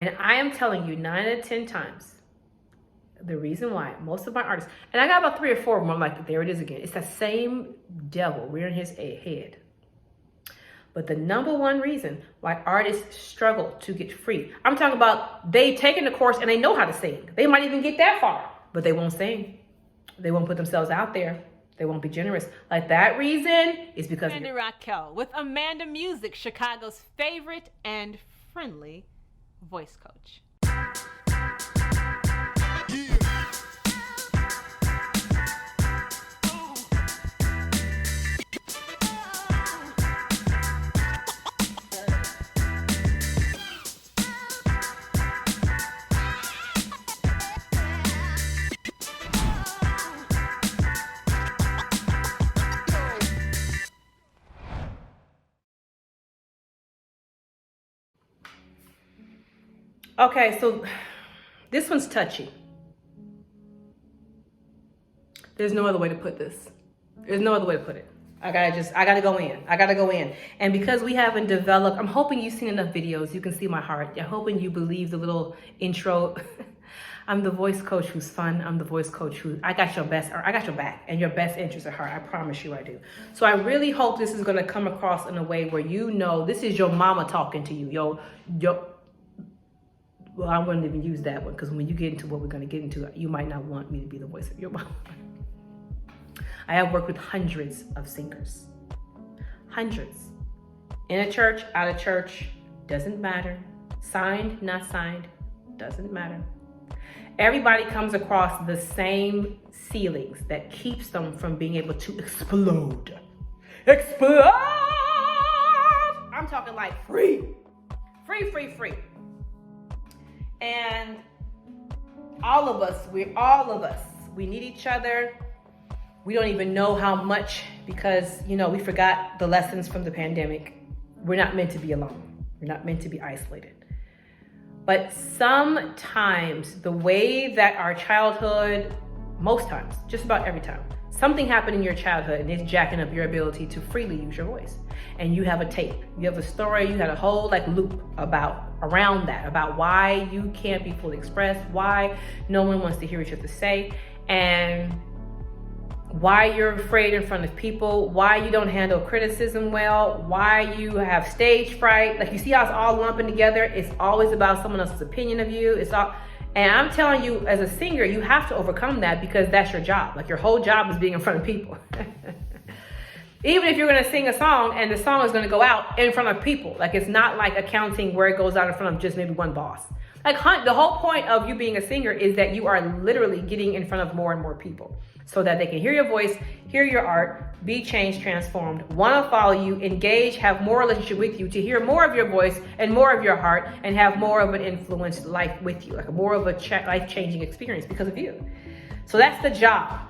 And I am telling you 9 out of 10 times, the reason why most of my artists, and I got about 3 or 4 of them, I'm like, there it is again. It's that same devil rearing his head. But the number one reason why artists struggle to get free, I'm talking about they've taken the course and they know how to sing. They might even get that far, but they won't sing. They won't put themselves out there. They won't be generous. Like that reason is because Amanda Raquel with Amanda Muxic, Chicago's favorite and friendly voice coach. Okay, so this one's touchy. There's no other way to put this. There's no other way to put it. I gotta go in. And because we haven't developed, I'm hoping you've seen enough videos, you can see my heart. I'm hoping you believe the little intro. I'm the voice coach who's fun. I'm the voice coach who, I got your back and your best interests at heart. I promise you I do. So I really hope this is gonna come across in a way where you know this is your mama talking to you. Well, I wouldn't even use that one because when you get into what we're going to get into, you might not want me to be the voice of your mom. I have worked with hundreds of singers. Hundreds. In a church, out of church, doesn't matter. Signed, not signed, doesn't matter. Everybody comes across the same ceilings that keeps them from being able to explode. Explode! I'm talking like free. Free. And all of us, we need each other. We don't even know how much because, we forgot the lessons from the pandemic. We're not meant to be alone. We're not meant to be isolated. But sometimes the way that our childhood, most times, just about every time, something happened in your childhood and it's jacking up your ability to freely use your voice. And you have a tape, you have a story, you had a whole loop around that, about why you can't be fully expressed, why no one wants to hear what you have to say, and why you're afraid in front of people, why you don't handle criticism well, why you have stage fright. Like you see how it's all lumping together. It's always about someone else's opinion of you. And I'm telling you, as a singer, you have to overcome that because that's your job. Like your whole job is being in front of people. Even if you're gonna sing a song and the song is gonna go out in front of people. Like it's not like accounting where it goes out in front of just maybe one boss. Like the whole point of you being a singer is that you are literally getting in front of more and more people so that they can hear your voice, hear your art, be changed, transformed, wanna follow you, engage, have more relationship with you, to hear more of your voice and more of your heart and have more of an influenced life with you, like more of a life-changing experience because of you. So that's the job.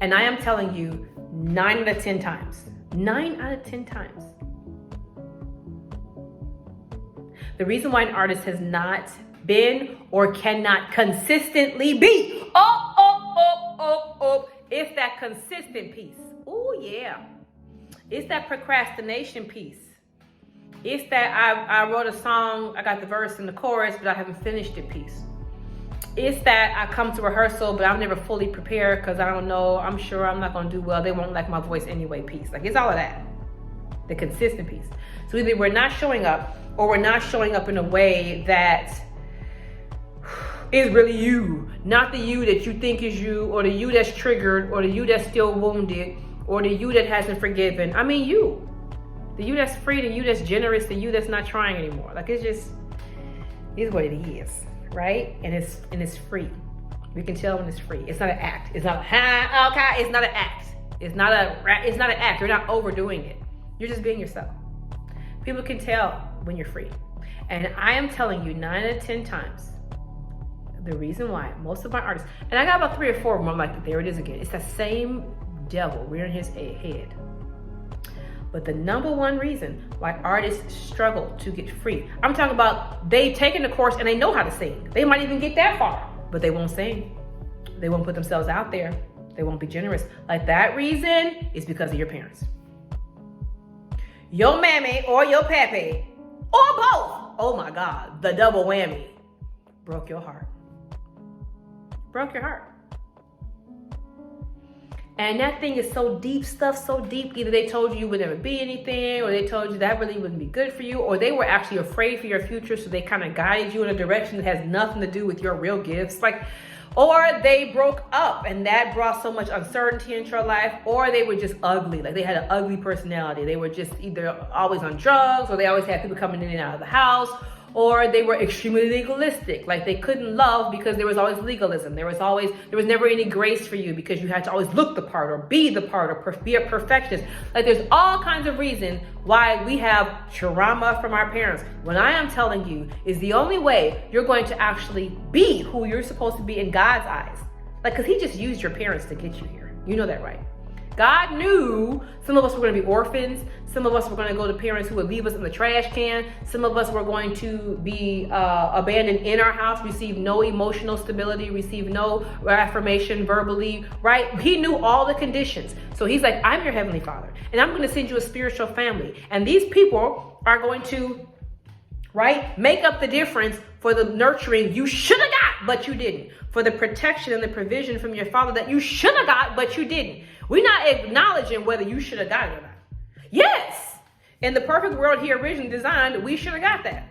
And I am telling you 9 out of 10 times, 9 out of 10 times, the reason why an artist has not been or cannot consistently be, it's that consistent piece. Oh yeah. It's that procrastination piece. It's that I wrote a song, I got the verse and the chorus, but I haven't finished it piece. It's that I come to rehearsal, but I'm never fully prepared because I don't know, I'm sure I'm not gonna do well. They won't like my voice anyway piece. Like it's all of that, the consistent piece. So either we're not showing up or we're not showing up in a way that is really you, not the you that you think is you, or the you that's triggered, or the you that's still wounded, or the you that hasn't forgiven. I mean you, the you that's free, the you that's generous, the you that's not trying anymore. Like it's just, is what it is, right? And it's free. We can tell when it's free. It's not an act. It's not okay. It's not an act. It's not an act. You're not overdoing it. You're just being yourself. People can tell when you're free. And I am telling you 9 out of 10 times, the reason why most of my artists, and I got about 3 or 4 of them, I'm like, there it is again. It's that same devil rearing his head. But the number one reason why artists struggle to get free, I'm talking about they've taken the course and they know how to sing. They might even get that far, but they won't sing. They won't put themselves out there. They won't be generous. Like that reason is because of your parents. Your mammy or your pappy, or both, oh my God, the double whammy. Broke your heart. Broke your heart. And that thing is so deep, stuff so deep. Either they told you would never be anything, or they told you that really wouldn't be good for you, or they were actually afraid for your future, so they kind of guided you in a direction that has nothing to do with your real gifts. Like, or they broke up and that brought so much uncertainty into your life, or they were just ugly. Like they had an ugly personality. They were just either always on drugs, or they always had people coming in and out of the house, or they were extremely legalistic. Like they couldn't love because there was always legalism. There was never any grace for you because you had to always look the part or be the part or be a perfectionist. Like there's all kinds of reasons why we have trauma from our parents. What I am telling you is the only way you're going to actually be who you're supposed to be in God's eyes. Like, cause he just used your parents to get you here. You know that, right? God knew some of us were going to be orphans. Some of us were going to go to parents who would leave us in the trash can. Some of us were going to be abandoned in our house, receive no emotional stability, receive no affirmation verbally, right? He knew all the conditions. So he's like, I'm your heavenly Father, and I'm going to send you a spiritual family. And these people are going to, right, make up the difference for the nurturing you should have got, but you didn't. For the protection and the provision from your father that you should have got, but you didn't. We're not acknowledging whether you should have got it or not. Yes, in the perfect world he originally designed, we should have got that.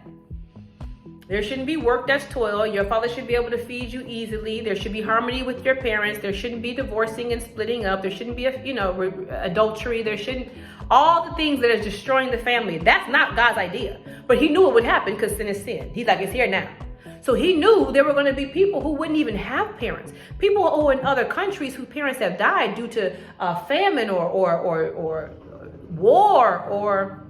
There shouldn't be work that's toil. Your father should be able to feed you easily. There should be harmony with your parents. There shouldn't be divorcing and splitting up. There shouldn't be adultery. There shouldn't, all the things that are destroying the family. That's not God's idea. But he knew it would happen because sin is sin. He's like, it's here now. So he knew there were going to be people who wouldn't even have parents. People who in other countries whose parents have died due to famine or war or,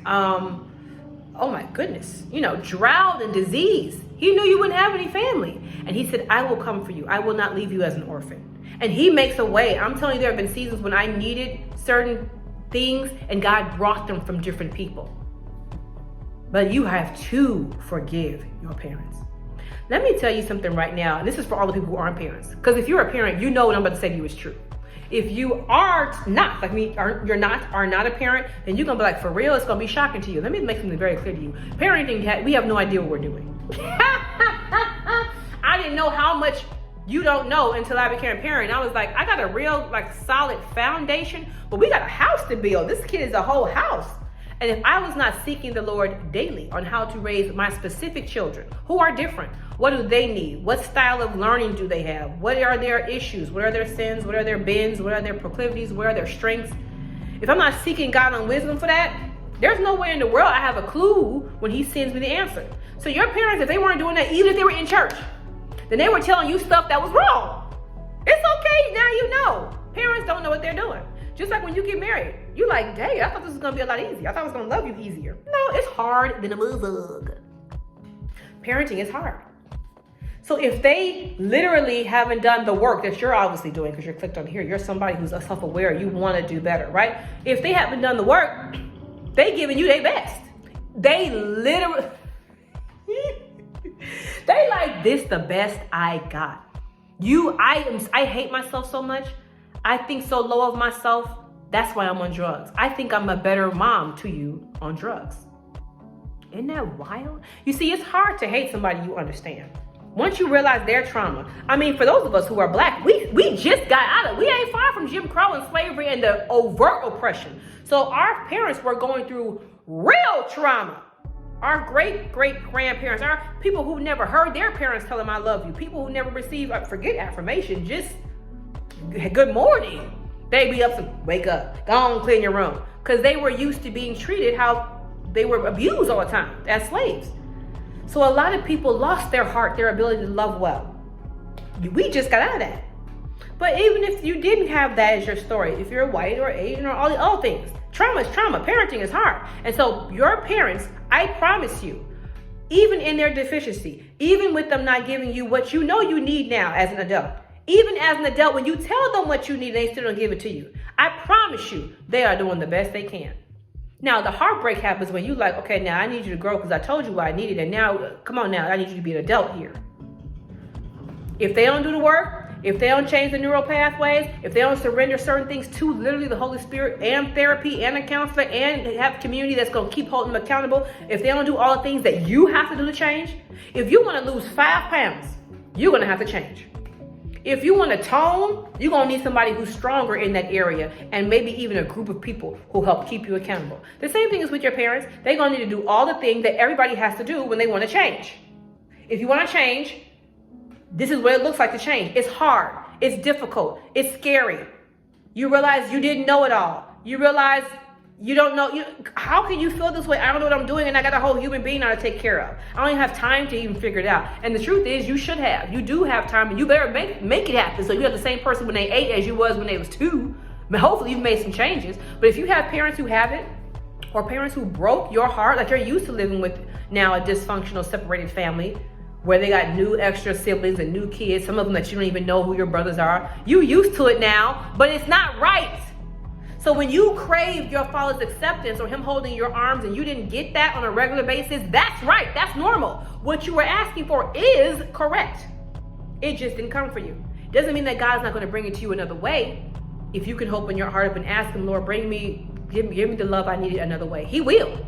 oh my goodness, drought and disease. He knew you wouldn't have any family. And he said, I will come for you. I will not leave you as an orphan. And he makes a way. I'm telling you, there have been seasons when I needed certain things and God brought them from different people. But you have to forgive your parents. Let me tell you something right now, and this is for all the people who aren't parents. Because if you're a parent, you know what I'm about to say to you is true. If you are not, like me, are not a parent, then you're gonna be like, for real, it's gonna be shocking to you. Let me make something very clear to you. Parenting, we have no idea what we're doing. I didn't know how much you don't know until I became a parent. I was like, I got a real solid foundation, but we got a house to build. This kid is a whole house. And if I was not seeking the Lord daily on how to raise my specific children, who are different, what do they need? What style of learning do they have? What are their issues? What are their sins? What are their bends? What are their proclivities? What are their strengths? If I'm not seeking God on wisdom for that, there's no way in the world I have a clue when he sends me the answer. So your parents, if they weren't doing that, even if they were in church, then they were telling you stuff that was wrong. It's okay, now you know. Parents don't know what they're doing. Just like when you get married, you're like, dang, I thought this was gonna be a lot easier. I thought I was gonna love you easier. No, it's hard than a motherfucker. Parenting is hard. So if they literally haven't done the work that you're obviously doing, because you're clicked on here, you're somebody who's self-aware, you want to do better, right? If they haven't done the work, they giving you their best. They literally, they like, this the best I got. I hate myself so much. I think so low of myself. That's why I'm on drugs. I think I'm a better mom to you on drugs. Isn't that wild? You see, it's hard to hate somebody you understand. Once you realize their trauma. I mean, for those of us who are black, we just got out of, we ain't far from Jim Crow and slavery and the overt oppression. So our parents were going through real trauma. Our great-great-grandparents, our people who never heard their parents tell them I love you, people who never received, forget affirmation, just good morning. They be up to wake up, go on, clean your room. Because they were used to being treated how they were abused all the time as slaves. So a lot of people lost their heart, their ability to love well. We just got out of that. But even if you didn't have that as your story, if you're white or Asian or all the other things, trauma is trauma. Parenting is hard. And so your parents, I promise you, even in their deficiency, even with them not giving you what you know you need now as an adult, even as an adult, when you tell them what you need, they still don't give it to you. I promise you, they are doing the best they can. Now, the heartbreak happens when you like, okay, now I need you to grow because I told you what I needed. And now, come on now, I need you to be an adult here. If they don't do the work, if they don't change the neural pathways, if they don't surrender certain things to literally the Holy Spirit and therapy and a counselor and have a community that's going to keep holding them accountable, if they don't do all the things that you have to do to change, if you want to lose 5 pounds, you're going to have to change. If you want to tone, you're going to need somebody who's stronger in that area, and maybe even a group of people who help keep you accountable. The same thing is with your parents. They're going to need to do all the things that everybody has to do when they want to change. If you want to change, this is what it looks like to change. It's hard. It's difficult. It's scary. You realize you didn't know it all. You realize you don't know. How can you feel this way? I don't know what I'm doing, and I got a whole human being now to take care of. I don't even have time to even figure it out. And the truth is, you should have. You do have time, and you better make it happen. So you have the same person when they 8 as you was when they was 2. I mean, hopefully you've made some changes. But if you have parents who haven't, or parents who broke your heart, like you're used to living with now a dysfunctional separated family, where they got new extra siblings and new kids, some of them that you don't even know who your brothers are. You used to it now, but it's not right. So when you crave your father's acceptance or him holding your arms and you didn't get that on a regular basis, that's right, that's normal. What you were asking for is correct. It just didn't come for you. Doesn't mean that God's not going to bring it to you another way. If you can open your heart up and ask him, Lord, give me the love I needed another way. He will.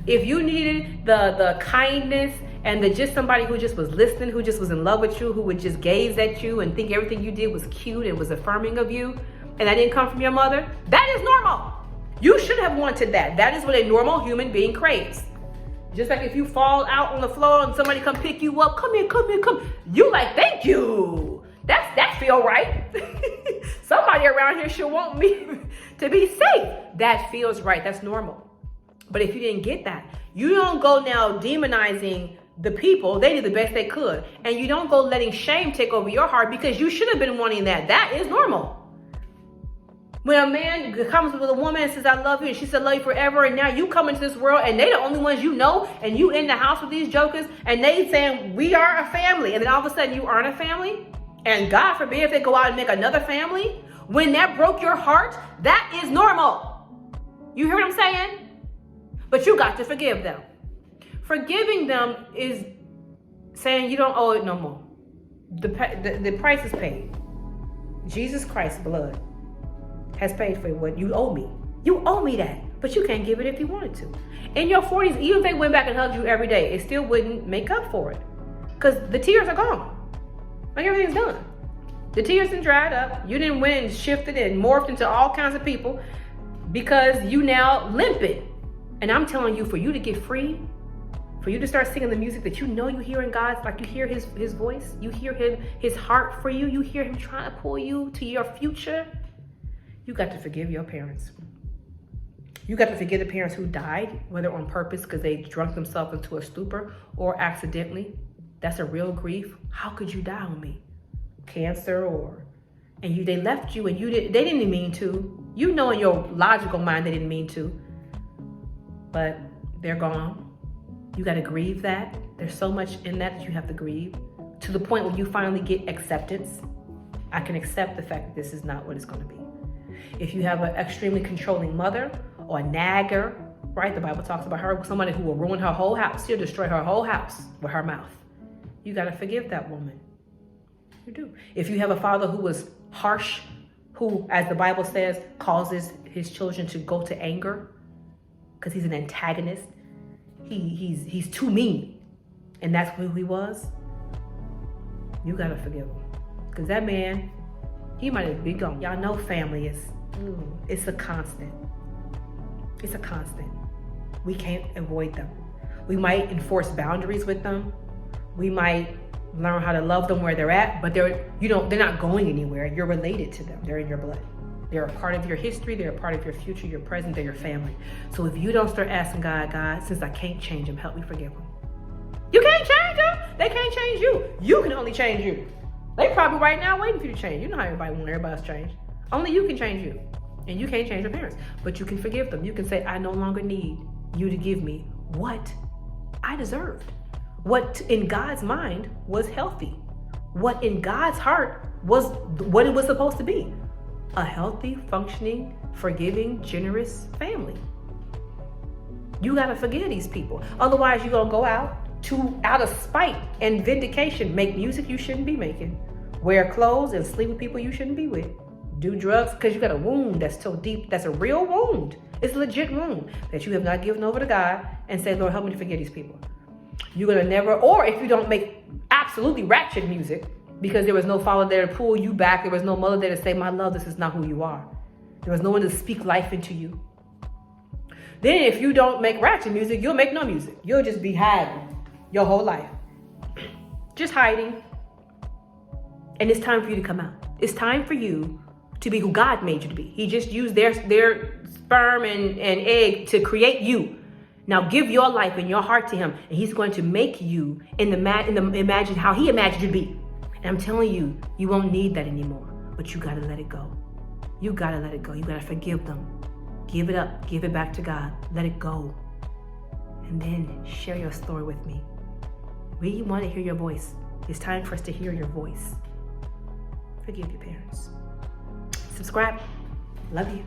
If you needed the kindness and just somebody who just was listening, who just was in love with you, who would just gaze at you and think everything you did was cute and was affirming of you, and that didn't come from your mother, that is normal. You should have wanted that. That is what a normal human being craves. Just like if you fall out on the floor and somebody come pick you up, come here. You like, thank you. That feel right. Somebody around here should want me to be safe. That feels right. That's normal. But if you didn't get that, you don't go now demonizing the people. They did the best they could. And you don't go letting shame take over your heart because you should have been wanting that. That is normal. When a man comes with a woman and says, I love you, and she said, love you forever, and now you come into this world and they the only ones you know, and you in the house with these jokers, and they saying, we are a family, and then all of a sudden you aren't a family, and God forbid if they go out and make another family, when that broke your heart, that is normal. You hear what I'm saying? But you got to forgive them. Forgiving them is saying you don't owe it no more. The price is paid. Jesus Christ's blood has paid for what you owe me. You owe me that, but you can't give it if you wanted to. In your 40s, even if they went back and hugged you every day, it still wouldn't make up for it because the tears are gone. Like everything's done. The tears done dried up. You didn't went and shifted and morphed into all kinds of people because you now limping. And I'm telling you, for you to get free, for you to start singing the music that you know you hear in God's, like you hear his voice, you hear his heart for you, you hear him trying to pull you to your future, you got to forgive your parents. You got to forgive the parents who died, whether on purpose because they drunk themselves into a stupor or accidentally. That's a real grief. How could you die on me? Cancer and they left you and they didn't mean to. You know in your logical mind they didn't mean to. But they're gone. You got to grieve that. There's so much in that you have to grieve to the point where you finally get acceptance. I can accept the fact that this is not what it's going to be. If you have an extremely controlling mother or a nagger, right? The Bible talks about her, somebody who will ruin her whole house. She'll destroy her whole house with her mouth. You got to forgive that woman. You do. If you have a father who was harsh, who, as the Bible says, causes his children to go to anger because he's an antagonist, he's too mean, and that's who he was, you got to forgive him. Because that man, he might have been gone. Y'all know family is, it's a constant. It's a constant. We can't avoid them. We might enforce boundaries with them. We might learn how to love them where they're at, but they're not going anywhere. You're related to them. They're in your blood. They're a part of your history. They're a part of your future, your present. They're your family. So if you don't start asking God, since I can't change them, help me forgive them. You can't change them. They can't change you. You can only change you. They probably right now waiting for you to change. You know how everybody wants everybody else to change. Only you can change you. And you can't change your parents. But you can forgive them. You can say, I no longer need you to give me what I deserved. What in God's mind was healthy. What in God's heart was what it was supposed to be. A healthy, functioning, forgiving, generous family. You got to forgive these people. Otherwise, you're going to go out of spite and vindication, make music you shouldn't be making, Wear clothes and sleep with people you shouldn't be with. Do drugs because you got a wound that's so deep. That's a real wound. It's a legit wound that you have not given over to God and say, Lord, help me to forgive these people. You're going to never, or if you don't make absolutely ratchet music because there was no father there to pull you back, there was no mother there to say, my love, this is not who you are. There was no one to speak life into you. Then if you don't make ratchet music, you'll make no music. You'll just be hiding your whole life. Just hiding. And it's time for you to come out. It's time for you to be who God made you to be. He just used their sperm and egg to create you. Now give your life and your heart to him, and he's going to make you imagine how he imagined you to be. And I'm telling you, you won't need that anymore, but you got to let it go. You got to let it go. You got to forgive them. Give it up. Give it back to God. Let it go. And then share your story with me. We want to hear your voice. It's time for us to hear your voice. Forgive your parents. Subscribe. Love you.